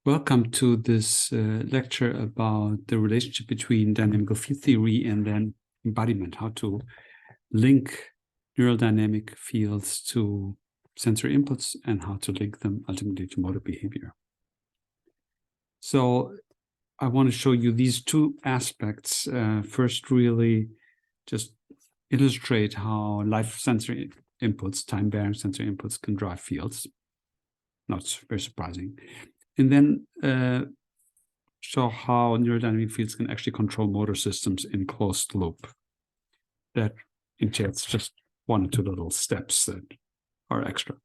Welcome to this lecture about the relationship between dynamical field theory and then embodiment, how to link neural dynamic fields to sensory inputs and how to link them ultimately to motor behavior. So I want to show you these two aspects. First, really just illustrate how live sensory inputs, time-varying sensory inputs can drive fields. Not very surprising. And then show how neurodynamic fields can actually control motor systems in closed loop. That entails just one or two little steps that are extra.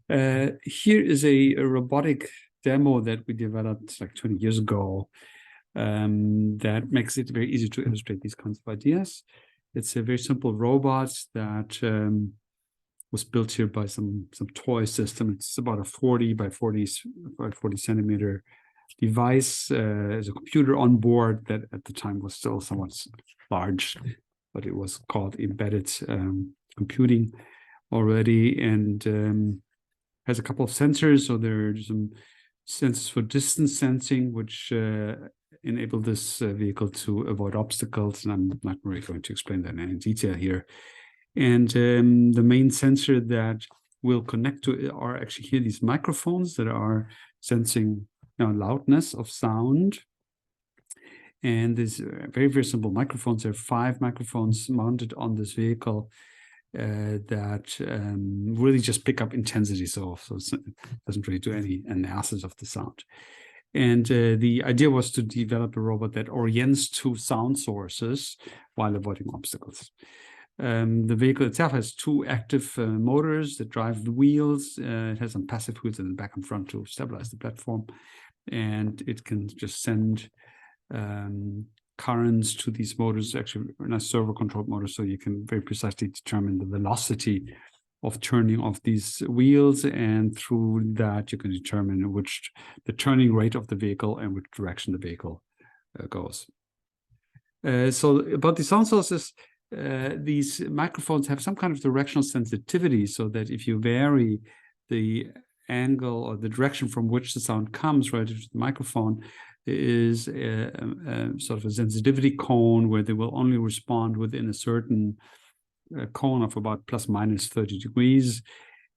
Here is a robotic demo that we developed like 20 years ago that makes it very easy to illustrate these kinds of ideas. It's a very simple robot that was built here by some toy system. It's about a 40 by 40 centimeter device. There's a computer on board that at the time was still somewhat large, but it was called embedded computing already, and has a couple of sensors. So there are some sensors for distance sensing, which enable this vehicle to avoid obstacles. And I'm not really going to explain that in any detail here. And the main sensor that will connect to it are actually here these microphones that are sensing loudness of sound. And these very, very simple microphones. There are 5 microphones mounted on this vehicle that really just pick up intensity. So it doesn't really do any analysis of the sound. And the idea was to develop a robot that orients to sound sources while avoiding obstacles. The vehicle itself has 2 active motors that drive the wheels. It has some passive wheels in the back and front to stabilize the platform. And it can just send currents to these motors, actually in a servo-controlled motor, so you can very precisely determine the velocity of turning of these wheels. And through that, you can determine the turning rate of the vehicle and which direction the vehicle goes. So about the sound sources, these microphones have some kind of directional sensitivity, so that if you vary the angle or the direction from which the sound comes relative to the microphone, there is sort of a sensitivity cone where they will only respond within a certain cone of about plus minus 30 degrees.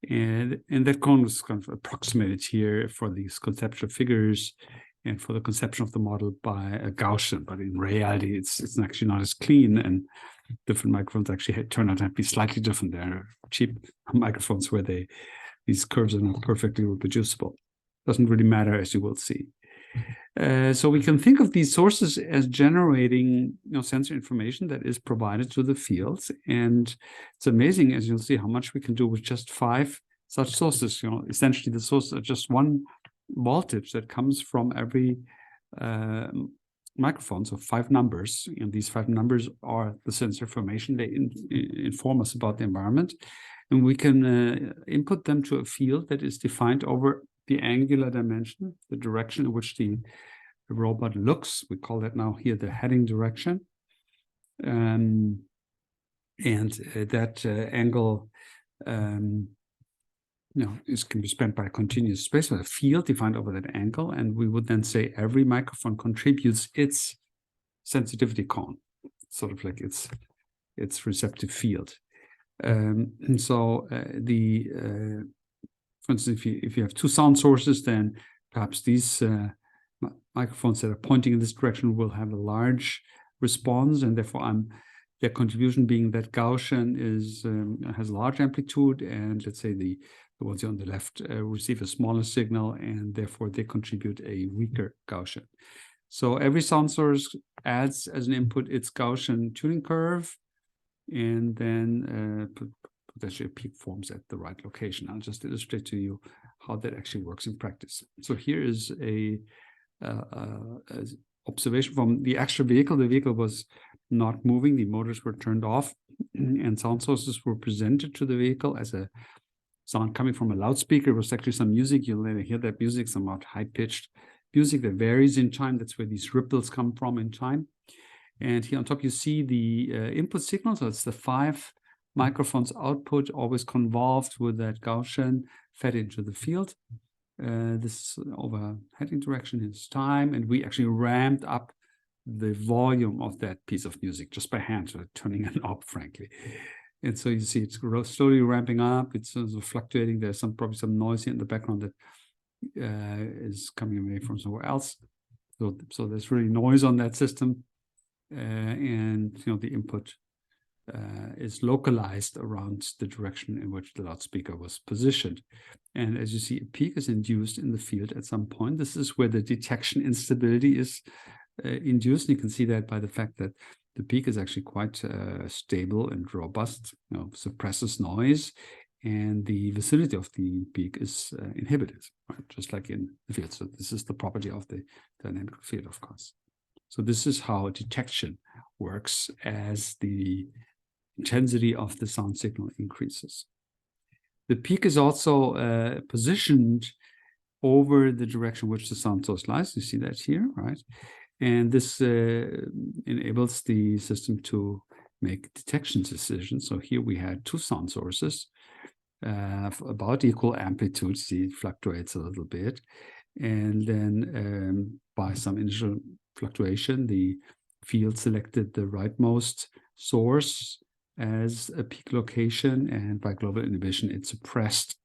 And that cone was kind of approximated here for these conceptual figures and for the conception of the model by a Gaussian. But in reality, it's actually not as clean, and different microphones actually turn out to be slightly different. They're cheap microphones where these curves are not perfectly reproducible. Doesn't really matter, as you will see. So we can think of these sources as generating sensor information that is provided to the fields. And it's amazing, as you'll see, how much we can do with just 5 such sources. Essentially the sources are just one voltage that comes from every microphone, so 5 numbers, and these 5 numbers are the sensor information. They inform us about the environment, and we can input them to a field that is defined over the angular dimension, the direction in which the robot looks. We call that now here the heading direction, and that angle can be spent by a continuous space with a field defined over that angle. And we would then say every microphone contributes its sensitivity cone, sort of like its receptive field. And so for instance, if you have 2 sound sources, then perhaps these microphones that are pointing in this direction will have a large response, and therefore their contribution being that Gaussian has a large amplitude, and let's say the ones on the left receive a smaller signal, and therefore they contribute a weaker Gaussian. So every sound source adds as an input its Gaussian tuning curve, and then potentially a peak forms at the right location. I'll just illustrate to you how that actually works in practice. So here is a observation from the actual vehicle. The vehicle was not moving. The motors were turned off, and sound sources were presented to the vehicle as a sound coming from a loudspeaker. It was actually some music. You'll later hear that music, somewhat high-pitched music that varies in time. That's where these ripples come from in time. And here on top, you see the input signal. So it's the 5 microphones output, always convolved with that Gaussian fed into the field. this overheading direction is time, and we actually ramped up the volume of that piece of music just by hand, so turning it up, frankly. And so you see it's slowly ramping up. It's sort of fluctuating. There's probably some noise in the background that is coming away from somewhere else. So there's really noise on that system, and the input is localized around the direction in which the loudspeaker was positioned. And as you see, a peak is induced in the field at some point. This is where the detection instability is induced. You can see that by the fact that the peak is actually quite stable and robust, suppresses noise, and the vicinity of the peak is inhibited, right? Just like in the field. So this is the property of the dynamic field, of course. So this is how detection works as the intensity of the sound signal increases. The peak is also positioned over the direction which the sound source lies. You see that here, right? And this enables the system to make detection decisions. So here we had two sound sources about equal amplitude. See, it fluctuates a little bit. And then by some initial fluctuation, the field selected the rightmost source as a peak location, and by global inhibition, it suppressed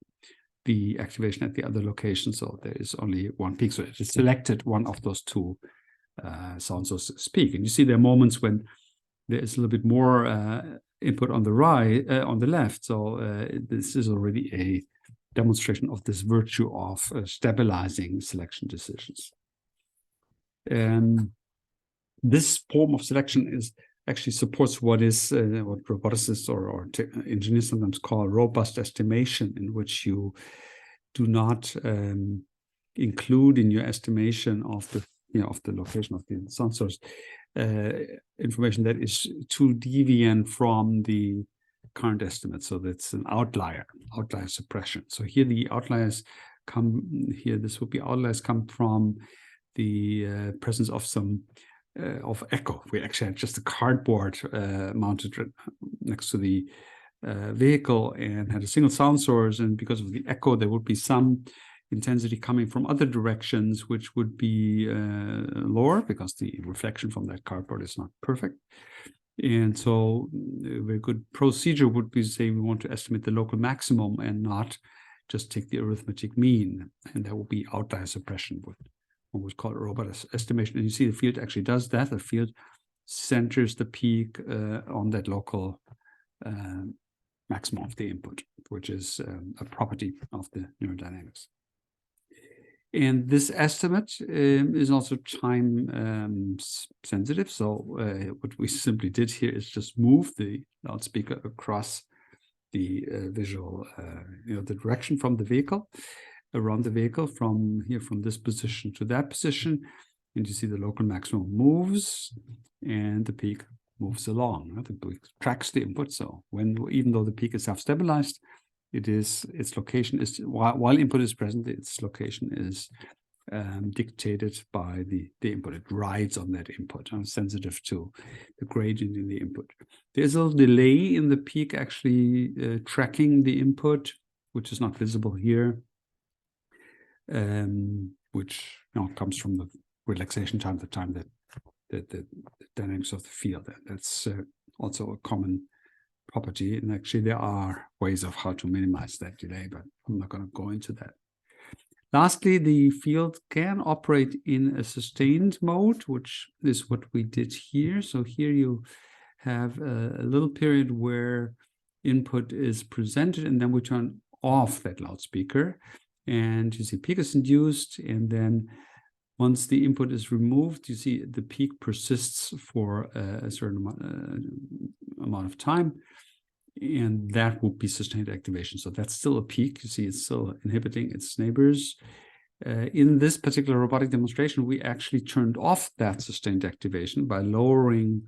the activation at the other location. So there is only one peak. So it selected one of those two sound sources peak. And you see there are moments when there is a little bit more input on the right, on the left. So this is already a demonstration of this virtue of stabilizing selection decisions. And this form of selection is actually supports what roboticists or engineers sometimes call robust estimation, in which you do not include in your estimation of the of the location of the sound source information that is too deviant from the current estimate. So that's an outlier suppression. So here the outliers come here. This would be outliers come from the presence of some of echo. We actually had just a cardboard mounted next to the vehicle and had a single sound source, and because of the echo, there would be some intensity coming from other directions, which would be lower because the reflection from that cardboard is not perfect. And so a very good procedure would be to say we want to estimate the local maximum and not just take the arithmetic mean, and that would be outlier suppression, what one would call robust estimation. And you see the field actually does that. The field centers the peak on that local maximum of the input, which is a property of the neurodynamics. And this estimate is also time sensitive. So what we simply did here is just move the loudspeaker across the visual, the direction from the vehicle, around the vehicle, from this position to that position. And you see the local maximum moves and the peak moves along. Right? The peak tracks the input. So even though the peak is self-stabilized, its location is, while input is present, its location is dictated by the input. It rides on that input, sensitive to the gradient in the input. There's a little delay in the peak actually tracking the input, which is not visible here, which comes from the relaxation time, the time that the dynamics of the field. That's also a common property, and actually there are ways of how to minimize that delay, but I'm not going to go into that. Lastly, the field can operate in a sustained mode, which is what we did here. So here you have a little period where input is presented, and then we turn off that loudspeaker, and you see peak is induced, and then once the input is removed, you see the peak persists for a certain amount of time, and that would be sustained activation. So that's still a peak. You see it's still inhibiting its neighbors. In this particular robotic demonstration, we actually turned off that sustained activation by lowering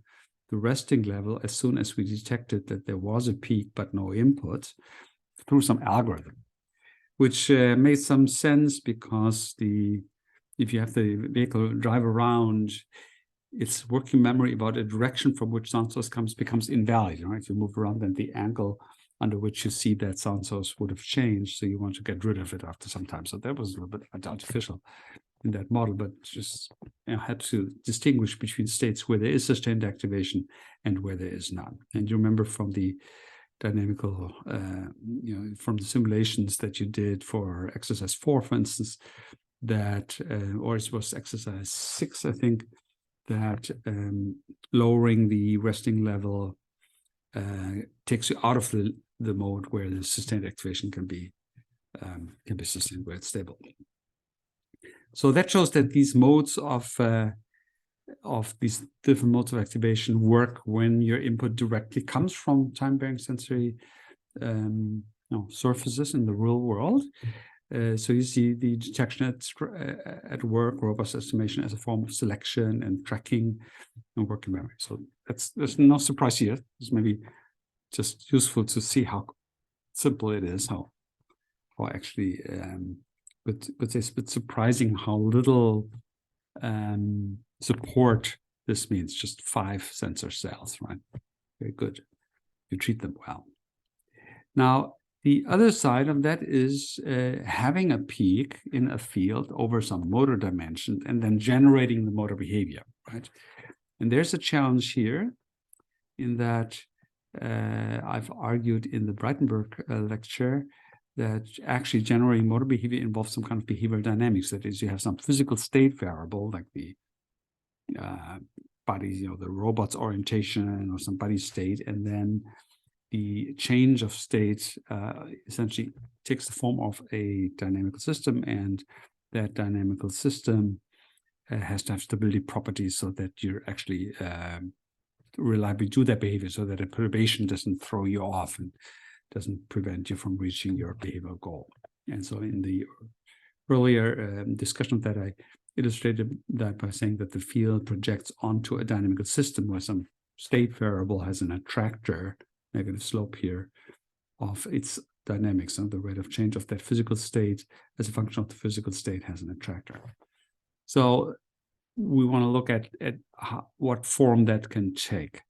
the resting level as soon as we detected that there was a peak but no input through some algorithm, which made some sense because if you have the vehicle drive around, its working memory about a direction from which sound source comes becomes invalid. Right? If you move around, then the angle under which you see that sound source would have changed. So you want to get rid of it after some time. So that was a little bit artificial in that model, but just had to distinguish between states where there is sustained activation and where there is none. And you remember from the dynamical, from the simulations that you did for exercise 4, for instance, that, or it was exercise 6, I think, that lowering the resting level takes you out of the mode where the sustained activation can be sustained, where it's stable. So that shows that these modes of these different modes of activation work when your input directly comes from time-varying sensory surfaces in the real world. So you see the detection at work, robust estimation as a form of selection and tracking and working memory. So there's no surprise here. It's maybe just useful to see how simple it is, how actually, but it's a bit surprising how little support this means. Just 5 sensor cells, right? Very good. You treat them well. Now, the other side of that is having a peak in a field over some motor dimension and then generating the motor behavior, right? And there's a challenge here in that I've argued in the Breitenberg lecture that actually generating motor behavior involves some kind of behavioral dynamics. That is, you have some physical state variable like the body, the robot's orientation or some body state, and then the change of state essentially takes the form of a dynamical system, and that dynamical system has to have stability properties so that you're actually reliably do that behavior, so that a perturbation doesn't throw you off and doesn't prevent you from reaching your behavioral goal. And so in the earlier discussion of that, I illustrated that by saying that the field projects onto a dynamical system where some state variable has an attractor, negative slope here, of its dynamics, and the rate of change of that physical state as a function of the physical state has an attractor. So we want to look at what form that can take.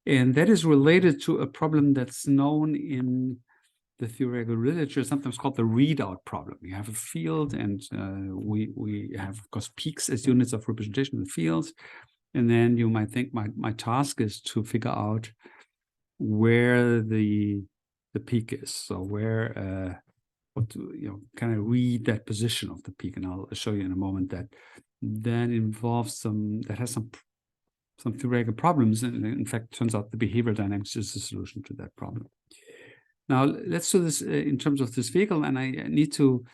And that is related to a problem that's known in the theoretical literature, sometimes called the readout problem. You have a field, and we have, of course, peaks as units of representation of the fields. And then you might think my task is to figure out where the peak is. So where, can I read that position of the peak? And I'll show you in a moment that involves that has some theoretical problems, and in fact turns out the behavioral dynamics is the solution to that problem. Now let's do this in terms of this vehicle, and I need to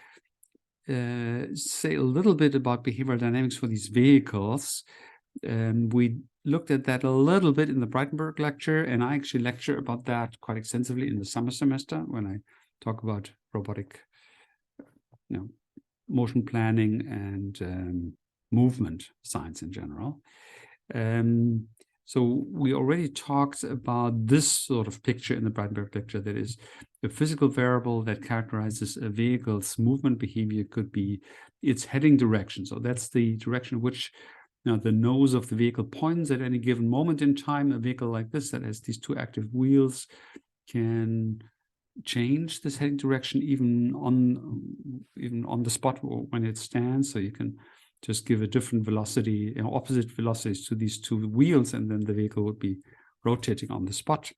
say a little bit about behavioral dynamics for these vehicles. We looked at that a little bit in the Breitenberg lecture, and I actually lecture about that quite extensively in the summer semester when I talk about robotic motion planning and movement science in general. So we already talked about this sort of picture in the Breitenberg lecture. That is, the physical variable that characterizes a vehicle's movement behavior could be its heading direction. So that's the direction which the nose of the vehicle points at any given moment in time. A vehicle like this that has these 2 active wheels can change this heading direction even on the spot when it stands. So you can just give a different velocity, opposite velocities to these 2 wheels, and then the vehicle would be rotating on the spot,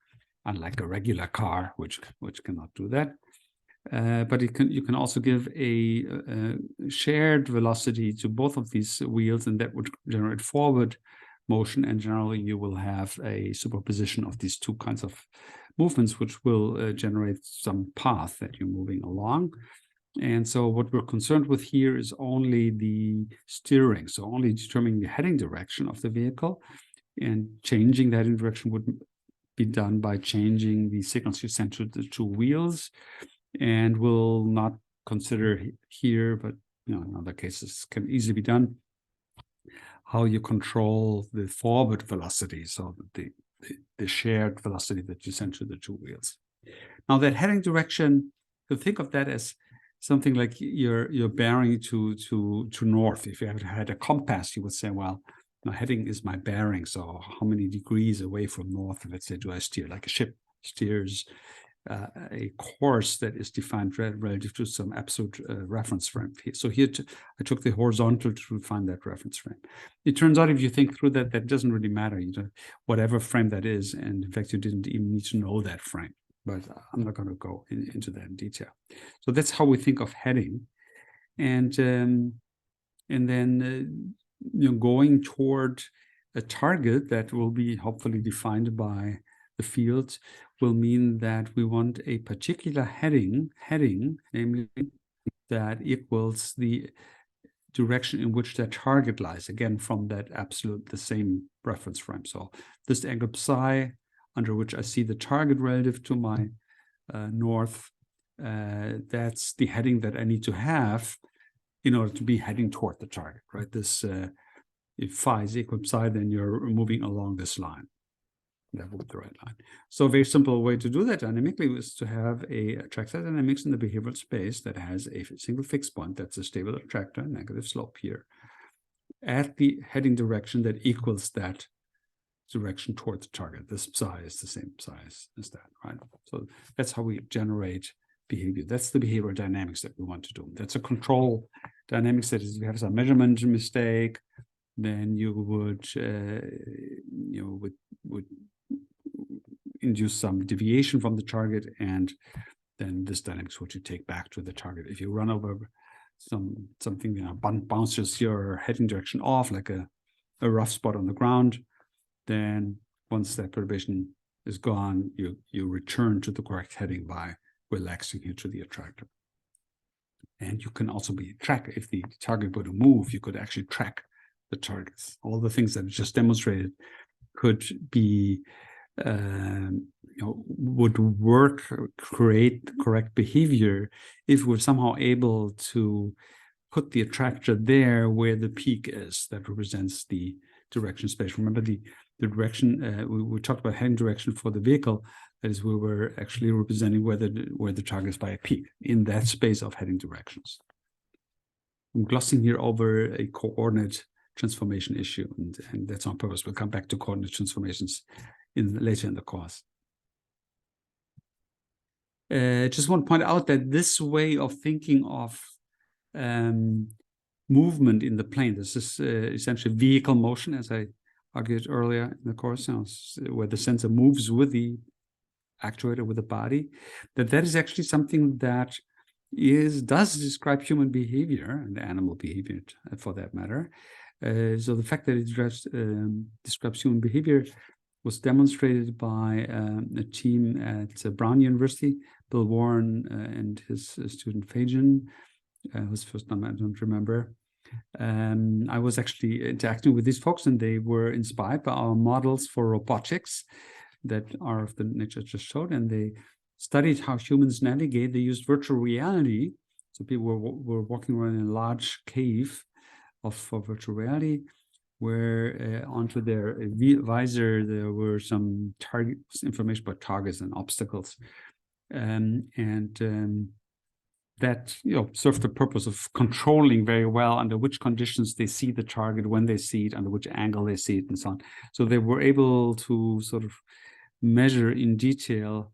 unlike a regular car, which cannot do that. But you can also give a shared velocity to both of these wheels, and that would generate forward motion. And generally, you will have a superposition of these 2 kinds of movements, which will generate some path that you're moving along. And so what we're concerned with here is only the steering, so only determining the heading direction of the vehicle, and changing that in direction would be done by changing the signals you send to the 2 wheels, and will not consider here, but in other cases can easily be done, how you control the forward velocity, so the shared velocity that you send to the 2 wheels. Now that heading direction, you think of that as something like you're bearing to north. If you had a compass, you would say, well, my heading is my bearing. So how many degrees away from north, let's say, do I steer? Like a ship steers a course that is defined relative to some absolute reference frame. So here I took the horizontal to find that reference frame. It turns out if you think through that, that doesn't really matter, whatever frame that is. And in fact, you didn't even need to know that frame, but I'm not going to go into that in detail. So that's how we think of heading. And then going toward a target that will be hopefully defined by the field will mean that we want a particular heading, namely that equals the direction in which that target lies, again, from that the same reference frame. So this angle psi, under which I see the target relative to my north, that's the heading that I need to have in order to be heading toward the target, right? This, if phi is equal to psi, then you're moving along this line. That would be the right line. So a very simple way to do that dynamically is to have a attractor dynamics in the behavioral space that has a single fixed point, that's a stable attractor, negative slope here, at the heading direction that equals that direction toward the target. This psi is the same size as that, right? So that's how we generate behavior. That's the behavioral dynamics that we want to do. That's a control dynamics that is, if you have some measurement mistake, then you would, would induce some deviation from the target, and then this dynamics what you take back to the target. If you run over something bounces your heading direction off, like a rough spot on the ground, then once that perturbation is gone, you return to the correct heading by relaxing here to the attractor. And you can also track, if the target were to move, you could actually track the targets. All the things that I just demonstrated could be would work, create correct behavior if we're somehow able to put the attractor there where the peak is that represents the direction space. Remember the direction, we talked about heading direction for the vehicle, that is, we were actually representing where the target is by a peak in that space of heading directions. I'm glossing here over a coordinate transformation issue, and that's on purpose. We'll come back to coordinate transformations later in the course. Just want to point out that this way of thinking of movement in the plane, this is essentially vehicle motion, as I argued earlier in the course, where the sensor moves with the actuator, with the body, that is actually something that does describe human behavior and animal behavior, for that matter. So the fact that it describes human behavior was demonstrated by a team at Brown University, Bill Warren and his student Fajan, whose first name I don't remember. I was actually interacting with these folks, and they were inspired by our models for robotics that are of the nature I just showed, and they studied how humans navigate. They used virtual reality. So people were walking around in a large cave for virtual reality, where onto their visor there were some information about targets and obstacles, that served the purpose of controlling very well under which conditions they see the target, when they see it, under which angle they see it, and so on. So they were able to sort of measure in detail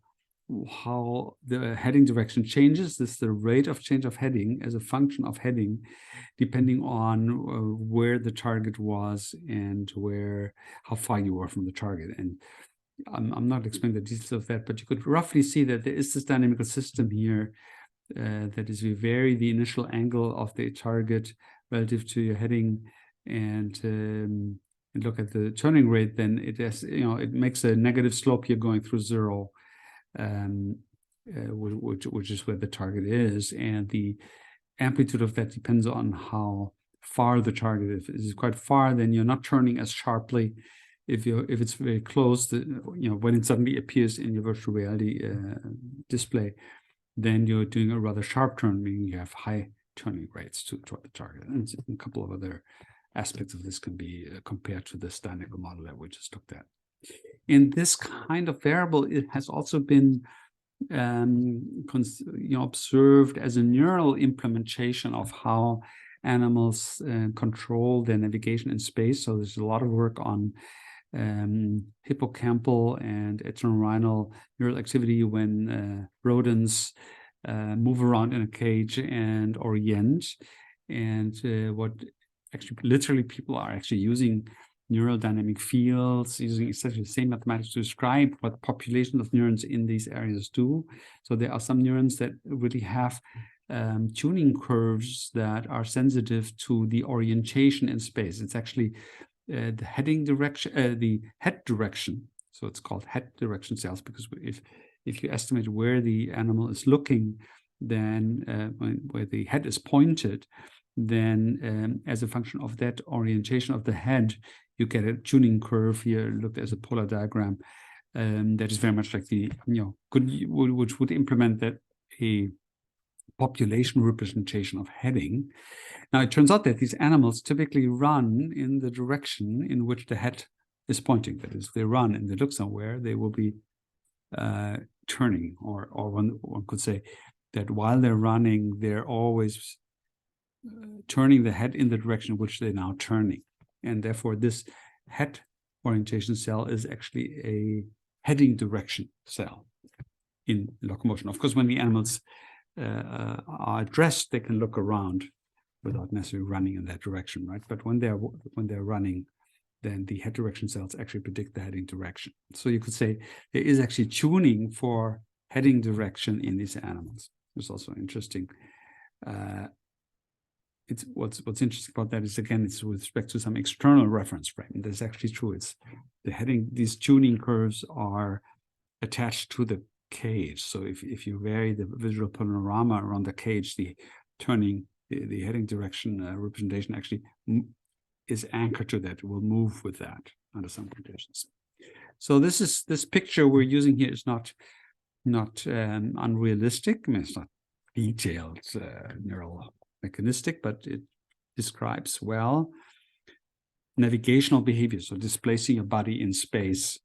how the heading direction changes. This is the rate of change of heading as a function of heading, depending on where the target was and how far you were from the target. And I'm not explaining the details of that, but you could roughly see that there is this dynamical system here that is, we vary the initial angle of the target relative to your heading, and look at the turning rate, then it has, it makes a negative slope here going through zero, which is where the target is, and the amplitude of that depends on how far the target is. If it's quite far, then you're not turning as sharply. If it's very close, when it suddenly appears in your virtual reality display, then you're doing a rather sharp turn, meaning you have high turning rates toward the target. And a couple of other aspects of this can be compared to this dynamical model that we just looked at. In this kind of variable, it has also been observed as a neural implementation of how animals control their navigation in space. So there's a lot of work on hippocampal and extraneuronal neural activity when rodents move around in a cage and orient. And what actually literally people are actually using neural dynamic fields, using essentially the same mathematics to describe what populations of neurons in these areas do. So there are some neurons that really have tuning curves that are sensitive to the orientation in space. It's actually the heading direction, the head direction. So it's called head direction cells, because if you estimate where the animal is looking, then where the head is pointed, then as a function of that orientation of the head, you get a tuning curve here, looked as a polar diagram, that is very much like the, which would implement that a population representation of heading. Now, it turns out that these animals typically run in the direction in which the head is pointing. That is, they run and they look somewhere, they will be turning, or one could say that while they're running, they're always turning the head in the direction in which they're now turning. And therefore, this head orientation cell is actually a heading direction cell in locomotion. Of course, when the animals are dressed, they can look around without necessarily running in that direction, right? But when they're running, then the head direction cells actually predict the heading direction. So you could say there is actually tuning for heading direction in these animals. It's also interesting. It's what's interesting about that is, again, it's with respect to some external reference frame. That's actually true. It's the heading, these tuning curves are attached to the cage. So if you vary the visual panorama around the cage, the turning, the heading direction representation actually is anchored to that. It will move with that under some conditions. So this picture we're using here is not unrealistic. I mean, it's not detailed neural mechanistic, but it describes well navigational behavior. So displacing a body in space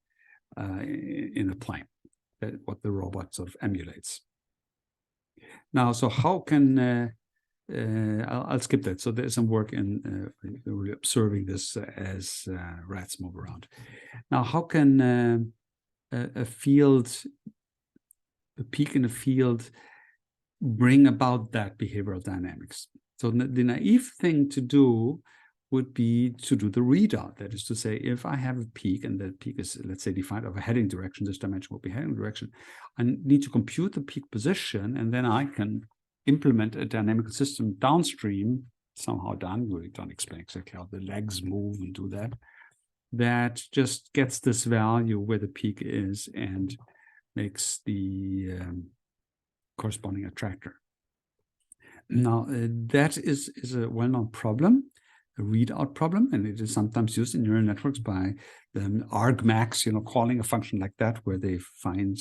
in a plane, what the robot sort of emulates. Now, so how can I'll skip that. So there's some work in really observing this as rats move around. Now, how can a peak in a field bring about that behavioral dynamics? So the naive thing to do would be to do the readout. That is to say, if I have a peak and that peak is, let's say, defined of a heading direction, this dimension will be heading direction, I need to compute the peak position, and then I can implement a dynamical system downstream, somehow done. We don't explain exactly how the legs move and do that. That just gets this value where the peak is and makes the corresponding attractor. Now, that is a well-known problem, a readout problem, and it is sometimes used in neural networks by the argmax, calling a function like that, where they find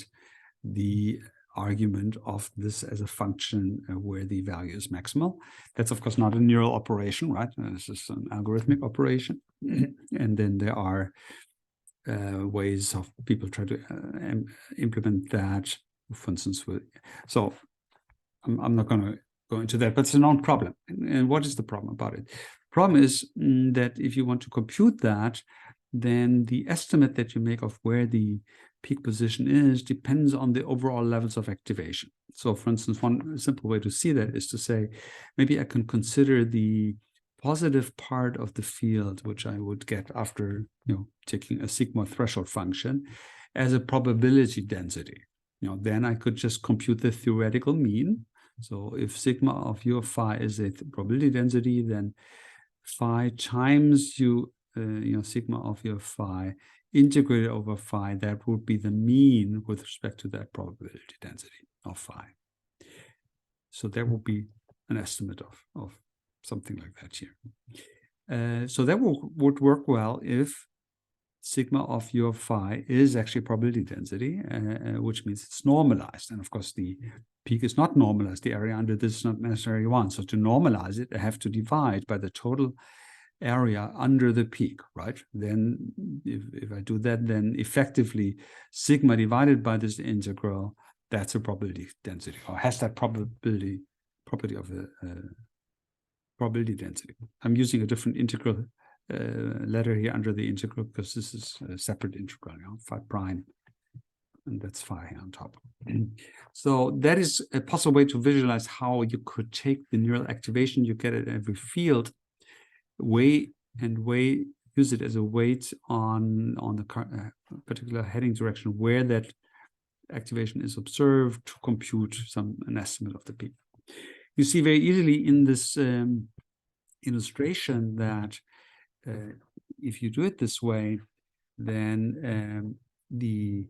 the argument of this as a function where the value is maximal. That's, of course, not a neural operation, right? This is an algorithmic operation. And then there are ways of people try to implement that, for instance. So I'm not going to go into that, but it's a known problem. And what is the problem about it? The problem is that if you want to compute that, then the estimate that you make of where the peak position is depends on the overall levels of activation. So, for instance, one simple way to see that is to say, maybe I can consider the positive part of the field, which I would get after taking a sigma threshold function, as a probability density. Then I could just compute the theoretical mean. So if sigma of u of phi is a probability density, then phi times sigma of u of phi integrated over phi, that would be the mean with respect to that probability density of phi. So there will be an estimate of something like that here. So that would work well if sigma of u of phi is actually probability density, which means it's normalized. And of course, the peak is not normalized. The area under this is not necessarily 1. So to normalize it, I have to divide by the total area under the peak, right? Then if I do that, then effectively sigma divided by this integral, that's a probability density, or has that property of a probability density. I'm using a different integral letter here under the integral, because this is a separate integral, phi prime, and that's phi on top. So that is a possible way to visualize how you could take the neural activation you get at every field, use it as a weight on the particular heading direction where that activation is observed, to compute an estimate of the peak. You see very easily in this illustration that if you do it this way, then the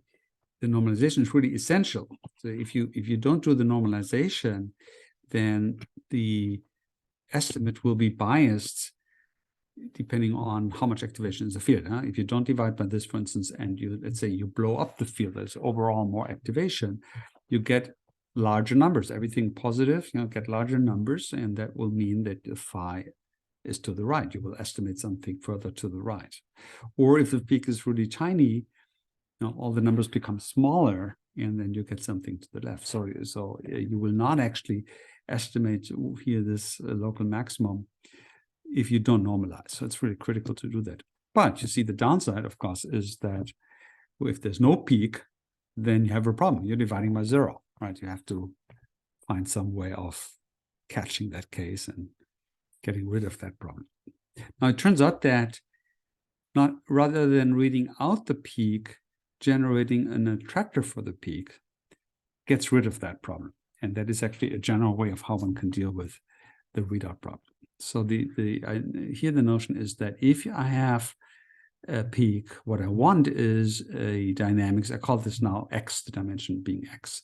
normalization is really essential. So if you don't do the normalization, then the estimate will be biased depending on how much activation is the field. If you don't divide by this, for instance, and let's say you blow up the field, there's overall more activation, you get larger numbers. Everything positive, get larger numbers, and that will mean that the phi is to the right. You will estimate something further to the right. Or if the peak is really tiny, all the numbers become smaller, and then you get something to the left. So you will not actually estimate here this local maximum if you don't normalize. So it's really critical to do that. But you see the downside, of course, is that if there's no peak, then you have a problem. You're dividing by 0, right? You have to find some way of catching that case and getting rid of that problem. Now, it turns out that rather than reading out the peak, generating an attractor for the peak gets rid of that problem. And that is actually a general way of how one can deal with the readout problem. So here the notion is that if I have a peak, what I want is a dynamics. I call this now x, the dimension being x.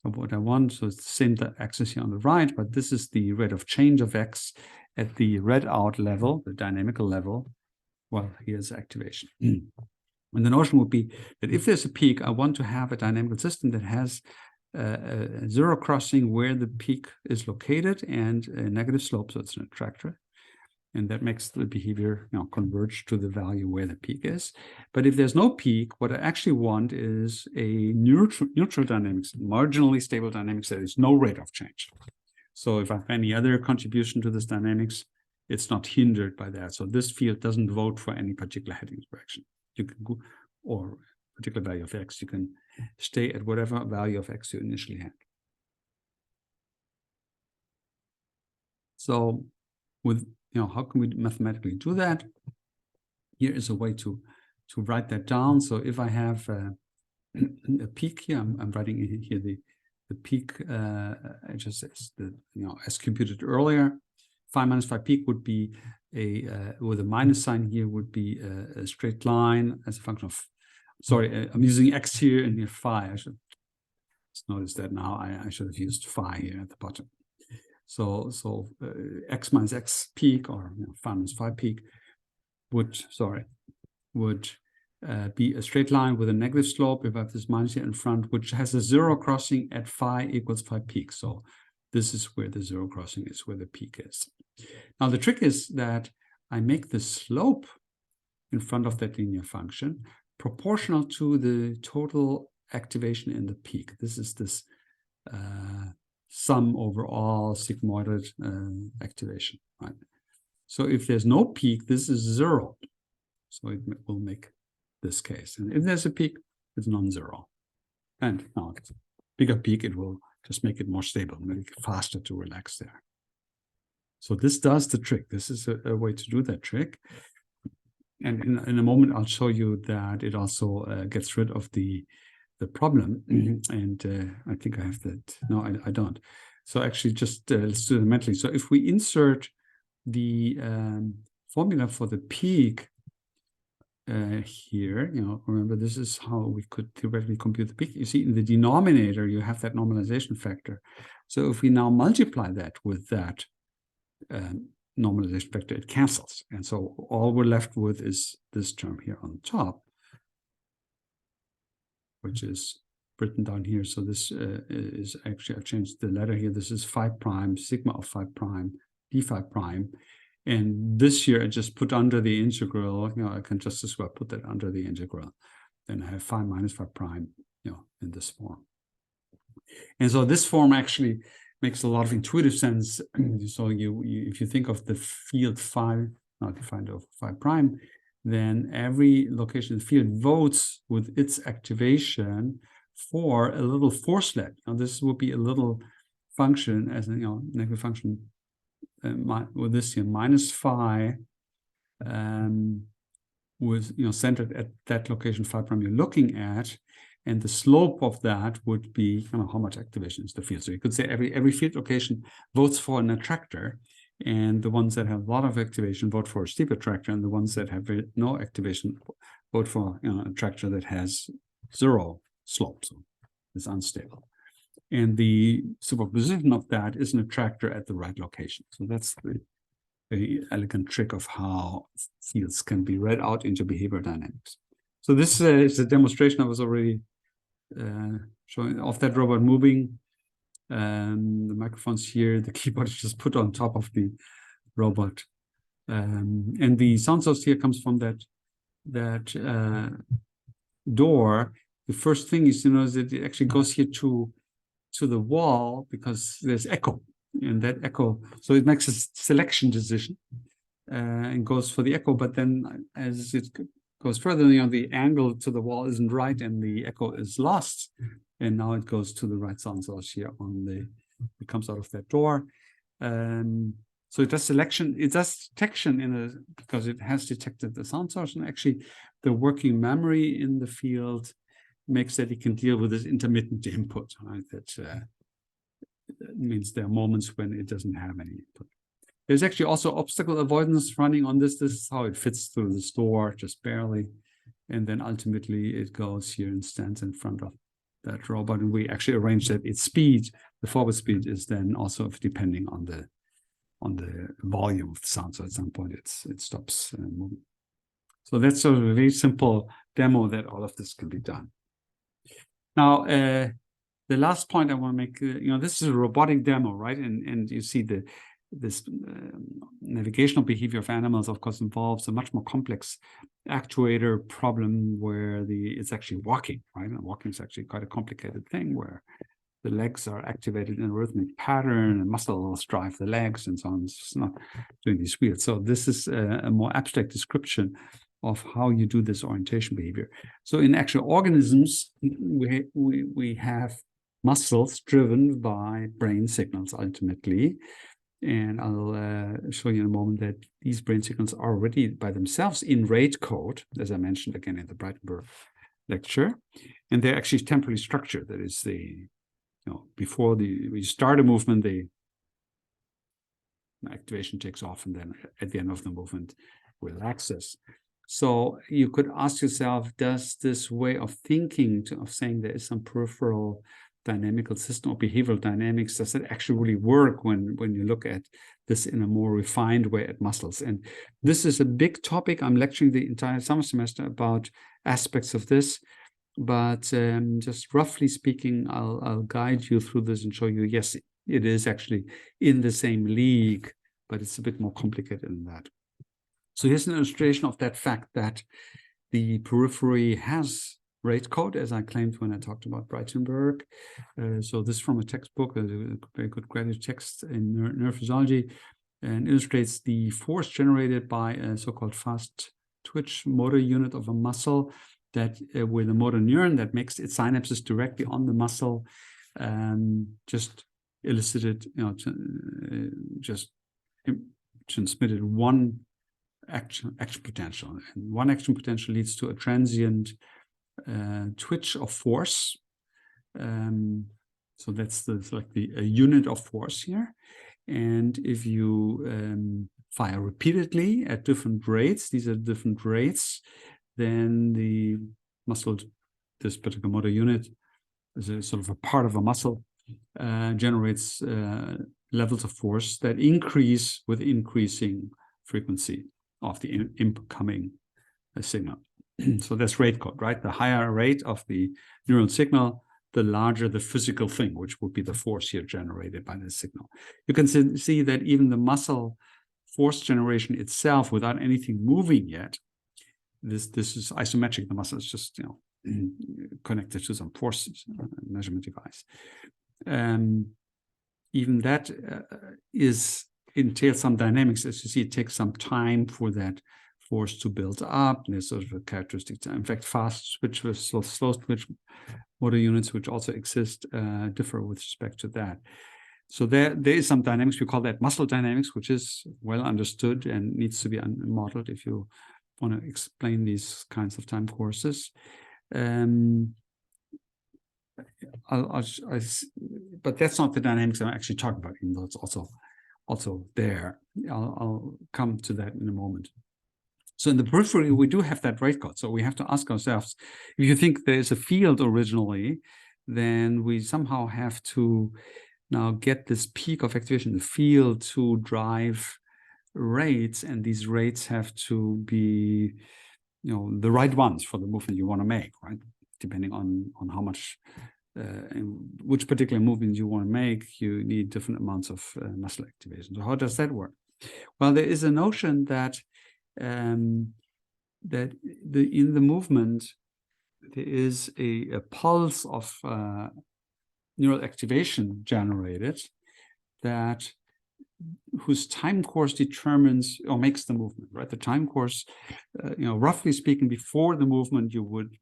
Of what I want, so it's the same axis here on the right, but this is the rate of change of x at the read out level, the dynamical level. Well, here's activation. And the notion would be that if there's a peak, I want to have a dynamical system that has a 0 crossing where the peak is located and a negative slope, so it's an attractor. And that makes the behavior converge to the value where the peak is. But if there's no peak, what I actually want is a neutral dynamics, marginally stable dynamics that is no rate of change. So if I have any other contribution to this dynamics, it's not hindered by that. So this field doesn't vote for any particular heading direction. You can go, or particular value of x, you can stay at whatever value of x you initially had. So with, how can we mathematically do that? Here is a way to write that down. So if I have a peak here, I'm writing here the peak, just as as computed earlier. Phi minus phi peak would be with a minus sign here would be a straight line as a function of, sorry, I'm using x here and here phi. I should just notice that now. I should have used phi here at the bottom. So x minus x peak, or phi minus phi peak, would be a straight line with a negative slope. If I have this minus here in front, which has a 0 crossing at phi equals phi peak. So this is where the 0 crossing is, where the peak is. Now the trick is that I make the slope in front of that linear function proportional to the total activation in the peak. This is this sum over all sigmoided activation, right? So if there's no peak, this is 0. So it will make this case. And if there's a peak, it's non-zero. And now it's a bigger peak, it will just make it more stable, make it faster to relax there. So this does the trick. This is a way to do that trick. And in a moment, I'll show you that it also gets rid of the problem. And I think I have that. No, I don't. So actually, just let's do it mentally. So if we insert the formula for the peak here, remember this is how we could theoretically compute the peak. You see in the denominator, you have that normalization factor. So if we now multiply that with that normalization factor, it cancels. And so all we're left with is this term here on top, which is written down here. So this is actually, I've changed the letter here. This is phi prime, sigma of phi prime, d phi prime. And this here, I just put under the integral, I can just as well put that under the integral. Then I have phi minus phi prime, in this form. And so this form actually makes a lot of intuitive sense. So if you think of the field phi not defined over phi prime, then every location in the field votes with its activation for a little forcelet. Now this would be a little function as a negative function with this here minus phi, with centered at that location phi prime you're looking at, and the slope of that would be how much activation is the field. So you could say every field location votes for an attractor, and the ones that have a lot of activation vote for a steep attractor, and the ones that have no activation vote for an attractor that has zero slope, so it's unstable. And the superposition of that is an attractor at the right location. So that's the very elegant trick of how fields can be read out into behavior dynamics. So this is a demonstration I was already showing of that robot moving. The microphone's here, the keyboard is just put on top of the robot. And the sound source here comes from that door. The first thing is to know that it actually goes here to the wall because there's echo, and that echo, so it makes a selection decision and goes for the echo, but then as it goes further, the angle to the wall isn't right and the echo is lost, and now it goes to the right sound source here it comes out of that door. So it does selection, it does detection because it has detected the sound source, and actually the working memory in the field makes that it can deal with this intermittent input, right? That means there are moments when it doesn't have any input. There's actually also obstacle avoidance running on this. This is how it fits through this door, just barely. And then ultimately it goes here and stands in front of that robot. And we actually arrange that its speed, the forward speed, is then also depending on the volume of the sound. So at some point it stops moving. So that's sort of a very simple demo that all of this can be done. Now, the last point I want to make, this is a robotic demo, right? And you see this navigational behavior of animals, of course, involves a much more complex actuator problem where it's actually walking, right? And walking is actually quite a complicated thing where the legs are activated in a rhythmic pattern and muscles drive the legs and so on. It's not doing these wheels. So this is a more abstract description of how you do this orientation behavior. So in actual organisms, we have muscles driven by brain signals ultimately. And I'll show you in a moment that these brain signals are already by themselves in rate code, as I mentioned again in the Breitenberg lecture. And they're actually temporally structured. That is, before we start a movement, the activation takes off, and then at the end of the movement relaxes. So you could ask yourself, does this way of thinking of saying there is some peripheral dynamical system or behavioral dynamics, does it actually really work when you look at this in a more refined way at muscles? And this is a big topic. I'm lecturing the entire summer semester about aspects of this, but just roughly speaking, I'll guide you through this and show you, yes, it is actually in the same league, but it's a bit more complicated than that. So here's an illustration of that fact that the periphery has rate code, as I claimed when I talked about Breitenberg. So this is from a textbook, a very good graduate text in neurophysiology, and illustrates the force generated by a so-called fast twitch motor unit of a muscle that with a motor neuron that makes its synapses directly on the muscle, just elicited, just transmitted one action potential, and one action potential leads to a transient twitch of force. So that's a unit of force here. And if you fire repeatedly at different rates, these are different rates, then the muscle, this particular motor unit, is a sort of a part of a muscle, generates levels of force that increase with increasing frequency of the incoming signal. So that's rate code, right? The higher rate of the neural signal, the larger the physical thing, which would be the force here generated by the signal. You can see that even the muscle force generation itself, without anything moving yet, this is isometric. The muscle is just connected to some force measurement device. Even that is entails some dynamics. As you see, it takes some time for that force to build up. And there's sort of a characteristic time. In fact, fast switch versus slow switch motor units, which also exist, differ with respect to that. So there is some dynamics. We call that muscle dynamics, which is well understood and needs to be modeled if you want to explain these kinds of time courses. But that's not the dynamics I'm actually talking about, even though it's also there. I'll come to that in a moment. So in the periphery, we do have that rate code. So we have to ask ourselves, if you think there's a field originally, then we somehow have to now get this peak of activation in the field to drive rates, and these rates have to be, the right ones for the movement you want to make, right? Depending on how much, which particular movement you want to make, you need different amounts of muscle activation. So how does that work? Well, there is a notion that in the movement there is a pulse of neural activation generated that whose time course determines or makes the movement, right? The time course, roughly speaking, before the movement, you would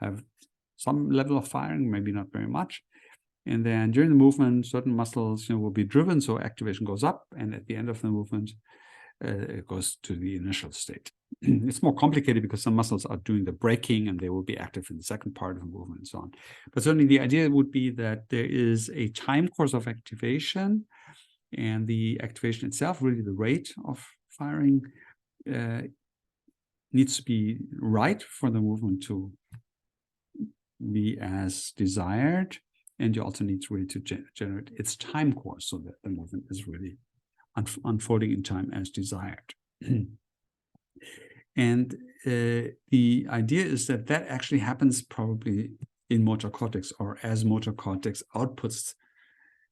have some level of firing, maybe not very much. And then during the movement, certain muscles will be driven, so activation goes up. And at the end of the movement, it goes to the initial state. It's more complicated because some muscles are doing the braking and they will be active in the second part of the movement and so on. But certainly the idea would be that there is a time course of activation, and the activation itself, really the rate of firing, needs to be right for the movement to be as desired. And you also need really to generate its time course so that the movement is really unfolding in time as desired. And the idea is that actually happens probably in motor cortex, or as motor cortex outputs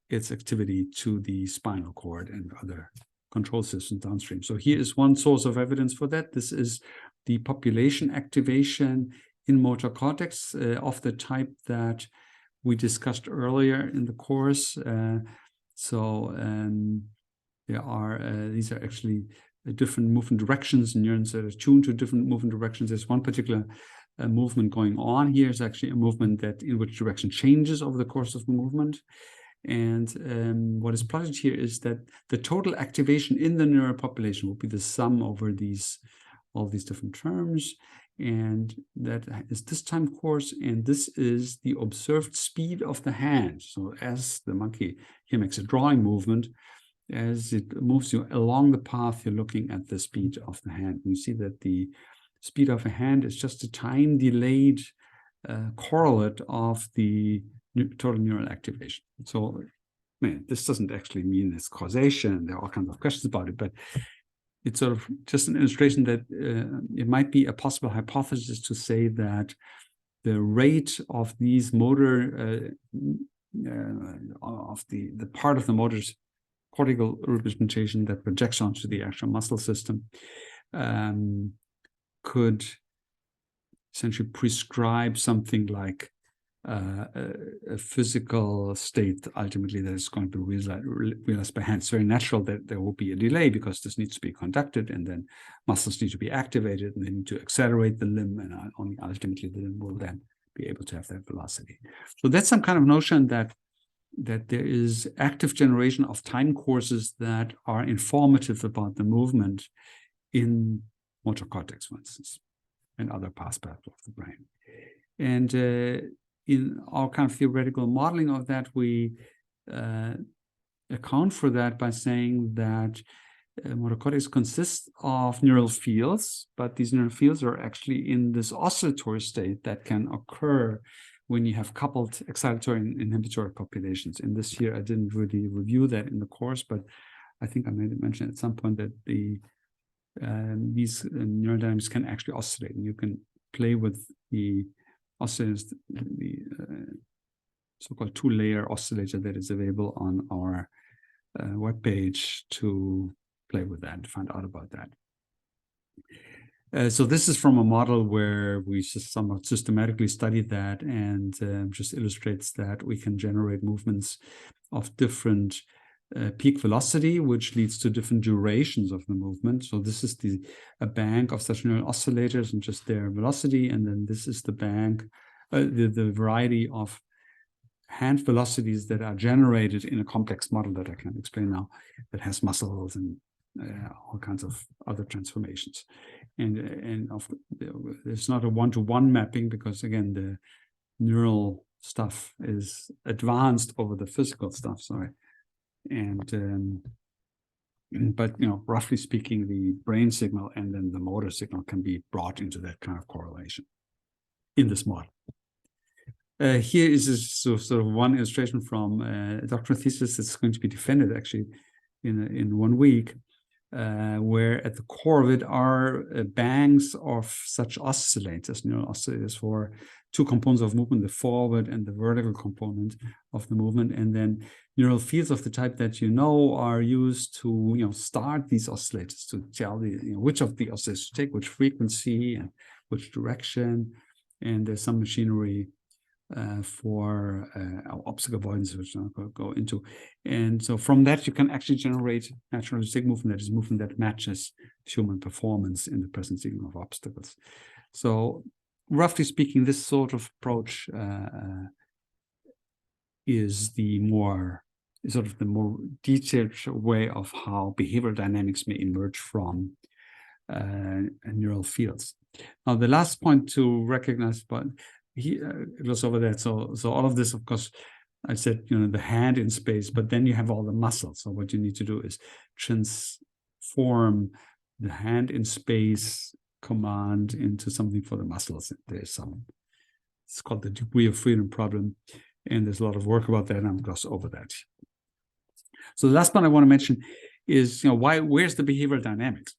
its activity to the spinal cord and other control systems downstream. So here is one source of evidence for that. This is the population activation in motor cortex of the type that we discussed earlier in the course. There are these are actually different movement directions, neurons that are tuned to different movement directions. There's one particular movement going on here. Is actually a movement that in which direction changes over the course of the movement. And what is plotted here is that the total activation in the neural population will be the sum over all these different terms. And that is this time course, and this is the observed speed of the hand. So as the monkey here makes a drawing movement, as it moves you along the path, you're looking at the speed of the hand. And you see that the speed of a hand is just a time delayed correlate of the total neural activation. So, this doesn't actually mean it's causation. There are all kinds of questions about it, but it's sort of just an illustration that it might be a possible hypothesis to say that the rate of these motor, of the part of the motor's cortical representation that projects onto the actual muscle system, could essentially prescribe something like a physical state ultimately that is going to be realized by hand. It's very natural that there will be a delay because this needs to be conducted, and then muscles need to be activated, and they need to accelerate the limb, and only ultimately the limb will then be able to have that velocity. So that's some kind of notion that there is active generation of time courses that are informative about the movement in motor cortex, for instance, and other past parts of the brain. And in our kind of theoretical modeling of that, we account for that by saying that motor cortex consists of neural fields, but these neural fields are actually in this oscillatory state that can occur when you have coupled excitatory and inhibitory populations. In this year, I didn't really review that in the course, but I think I made it mention at some point that these neurodynamics can actually oscillate, and you can play with the oscillators, the so-called two-layer oscillator that is available on our webpage to play with that, to find out about that. So this is from a model where we just somewhat systematically studied that, and just illustrates that we can generate movements of different peak velocity, which leads to different durations of the movement. So this is a bank of such neural oscillators and just their velocity, and then this is the bank, the variety of hand velocities that are generated in a complex model that I can explain now, that has muscles and all kinds of other transformations. And there's not a one-to-one mapping, because again, the neural stuff is advanced over the physical stuff. Sorry. And but roughly speaking, the brain signal and then the motor signal can be brought into that kind of correlation in this model. Here is sort of one illustration from a doctoral thesis that's going to be defended actually in 1 week, where at the core of it are banks of such oscillators, neural oscillators for two components of movement, the forward and the vertical component of the movement, and then neural fields of the type that are used to start these oscillators, to tell which of the oscillators to take, which frequency and which direction. And there's some machinery for obstacle avoidance, which I'm not going to go into. And so from that, you can actually generate naturalistic movement, that is movement that matches human performance in the presence of obstacles. So roughly speaking, this sort of approach is the more detailed way of how behavioral dynamics may emerge from neural fields. Now, the last point to recognize, but it was over that. So all of this, of course, I said, the hand in space, but then you have all the muscles. So what you need to do is transform the hand in space command into something for the muscles. There's it's called the degree of freedom problem. And there's a lot of work about that, and I'm gloss over that. So the last point I want to mention is, where's the behavioral dynamics?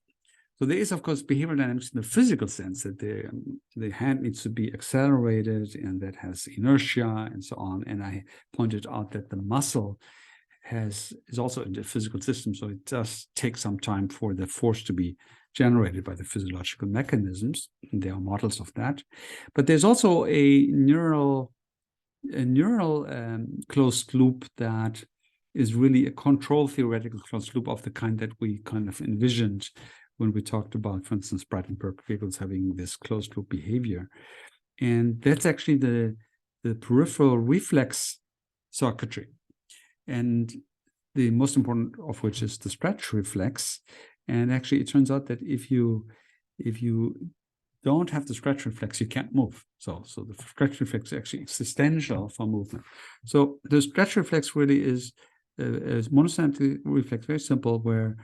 So there is, of course, behavioral dynamics in the physical sense, that the hand needs to be accelerated, and that has inertia and so on. And I pointed out that the muscle is also in the physical system, so it does take some time for the force to be generated by the physiological mechanisms. And there are models of that. But there's also a neural closed loop that is really a control theoretical closed loop of the kind that we kind of envisioned when we talked about, for instance, Breitenberg vehicles having this closed loop behavior. And that's actually the peripheral reflex circuitry. And the most important of which is the stretch reflex. And actually, it turns out that if you don't have the stretch reflex, you can't move. So the stretch reflex is actually existential for movement. So the stretch reflex really is a monosynaptic reflex, very simple, where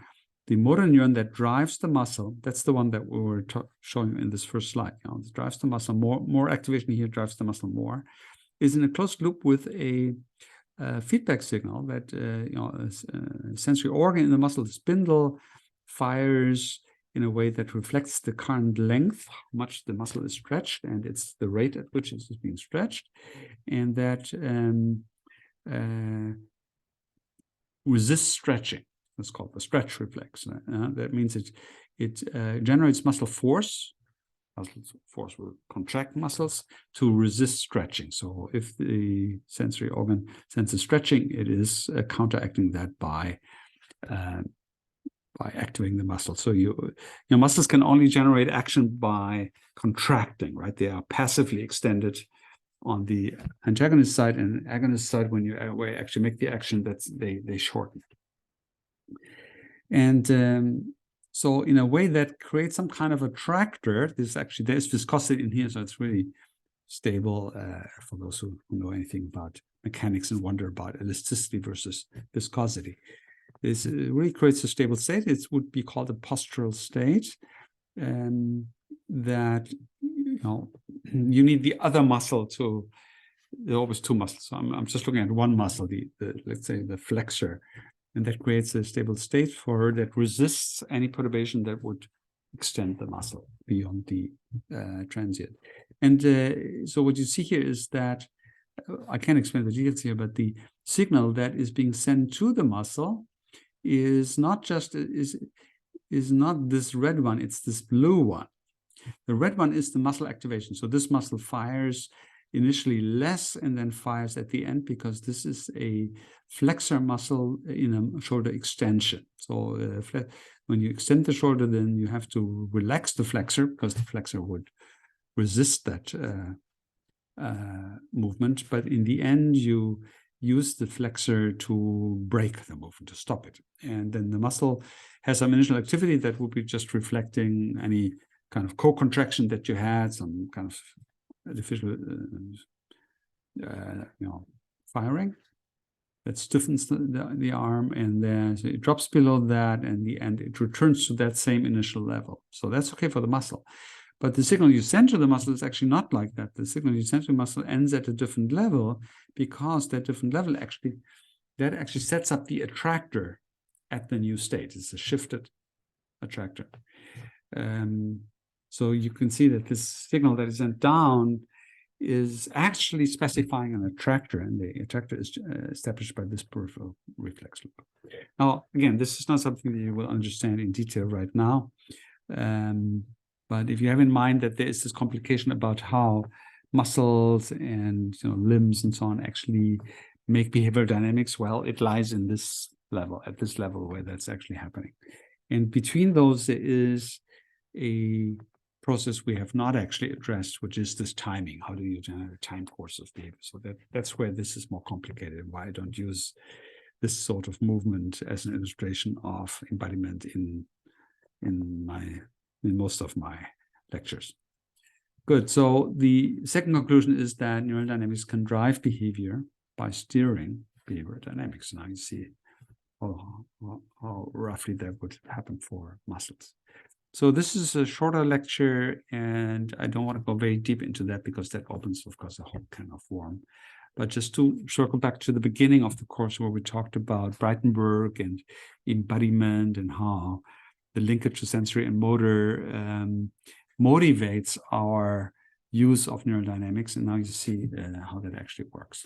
the motor neuron that drives the muscle, that's the one that we were showing in this first slide, it drives the muscle, more activation here drives the muscle more, is in a closed loop with a feedback signal that a sensory organ in the muscle, the spindle, fires in a way that reflects the current length, how much the muscle is stretched, and it's the rate at which it is being stretched, and that resists stretching. That's called the stretch reflex. That means it generates muscle force. Muscle force will contract muscles to resist stretching. So if the sensory organ senses stretching, it is counteracting that by activating the muscle. So your muscles can only generate action by contracting, right? They are passively extended on the antagonist side, and agonist side, when you actually make the action, they shorten. And so in a way that creates some kind of attractor, there's viscosity in here, so it's really stable for those who know anything about mechanics and wonder about elasticity versus viscosity. This really creates a stable state. It would be called a postural state, that you need the other muscle to. There are always two muscles. So I'm just looking at one muscle, let's say the flexor, and that creates a stable state for her that resists any perturbation that would extend the muscle beyond the transient. And so what you see here is that I can't explain the details here, but the signal that is being sent to the muscle is not this red one, it's this blue one. The red one is the muscle activation. So this muscle fires initially less and then fires at the end, because this is a flexor muscle in a shoulder extension. So when you extend the shoulder, then you have to relax the flexor, because the flexor would resist that movement. But in the end, you use the flexor to break the movement, to stop it. And then the muscle has some initial activity that will be just reflecting any kind of co-contraction that you had, some kind of artificial firing that stiffens the arm, and then it drops below that, and in the end it returns to that same initial level. So that's okay for the muscle. But the signal you send to the muscle is actually not like that. The signal you send to the muscle ends at a different level, because that different level actually sets up the attractor at the new state. It's a shifted attractor. So you can see that this signal that is sent down is actually specifying an attractor, and the attractor is established by this peripheral reflex loop. Now, again, this is not something that you will understand in detail right now. But if you have in mind that there is this complication about how muscles and limbs and so on actually make behavioral dynamics, well, it lies in this level, at this level where that's actually happening. And between those, there is a process we have not actually addressed, which is this timing. How do you generate a time course of behavior? So that's where this is more complicated, why I don't use this sort of movement as an illustration of embodiment in most of my lectures. Good. So the second conclusion is that neural dynamics can drive behavior by steering behavioral dynamics. Now you see how roughly that would happen for muscles. So this is a shorter lecture, and I don't want to go very deep into that, because that opens, of course, a whole can of worms. But just to circle back to the beginning of the course, where we talked about Breitenberg and embodiment, and how the linkage to sensory and motor motivates our use of neural dynamics. And now you see how that actually works.